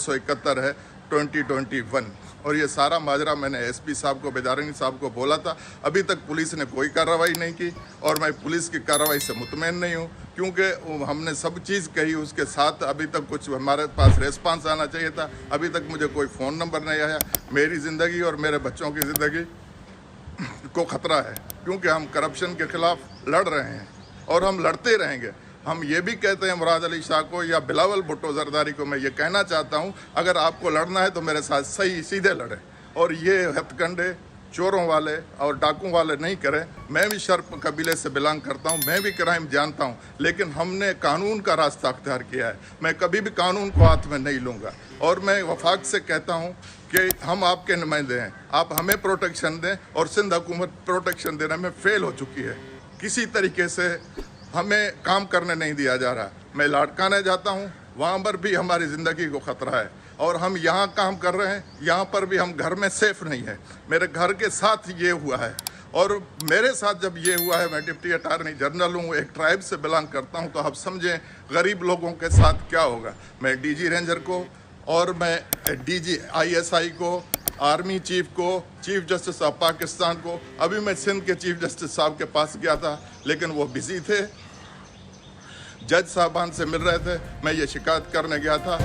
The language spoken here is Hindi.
271 है 2021। और ये सारा माजरा मैंने एसपी साहब को, बेदारंगी साहब को बोला था। अभी तक पुलिस ने कोई कार्रवाई नहीं की और मैं पुलिस की कार्रवाई से मुतमईन नहीं हूँ, क्योंकि हमने सब चीज़ कही, उसके साथ अभी तक कुछ हमारे पास रेस्पॉन्स आना चाहिए था। अभी तक मुझे कोई फ़ोन नंबर नहीं आया। मेरी ज़िंदगी और मेरे बच्चों की ज़िंदगी को ख़तरा है, क्योंकि हम करप्शन के ख़िलाफ़ लड़ रहे हैं और हम लड़ते रहेंगे। हम ये भी कहते हैं मुराद अली शाह को या बिलावल भुट्टो जरदारी को, मैं ये कहना चाहता हूँ, अगर आपको लड़ना है तो मेरे साथ सही सीधे लड़े और ये हथकंडे चोरों वाले और डाकू वाले नहीं करें। मैं भी शर्प कबीले से बिलोंग करता हूँ, मैं भी क्राइम जानता हूँ, लेकिन हमने कानून का रास्ता अख्तियार किया है। मैं कभी भी कानून को हाथ में नहीं लूँगा और मैं वफाक से कहता हूँ कि हम आपके नुमाइंदे हैं, आप हमें प्रोटेक्शन दें। और सिंध हुकूमत प्रोटेक्शन देने में फेल हो चुकी है, किसी तरीके से हमें काम करने नहीं दिया जा रहा। मैं लाड़काने जाता हूँ, वहाँ पर भी हमारी ज़िंदगी को ख़तरा है और हम यहाँ काम कर रहे हैं, यहाँ पर भी हम घर में सेफ नहीं है। मेरे घर के साथ ये हुआ है और मेरे साथ जब ये हुआ है, मैं डिप्टी अटार्नी जनरल हूँ, एक ट्राइब से बिलोंग करता हूँ, तो आप समझें गरीब लोगों के साथ क्या होगा। मैं डीजी रेंजर को और मैं डीजी ISI को, आर्मी चीफ को, चीफ जस्टिस ऑफ पाकिस्तान को, अभी मैं सिंध के चीफ जस्टिस साहब के पास गया था, लेकिन वो बिजी थे, जज साहबान से मिल रहे थे। मैं ये शिकायत करने गया था।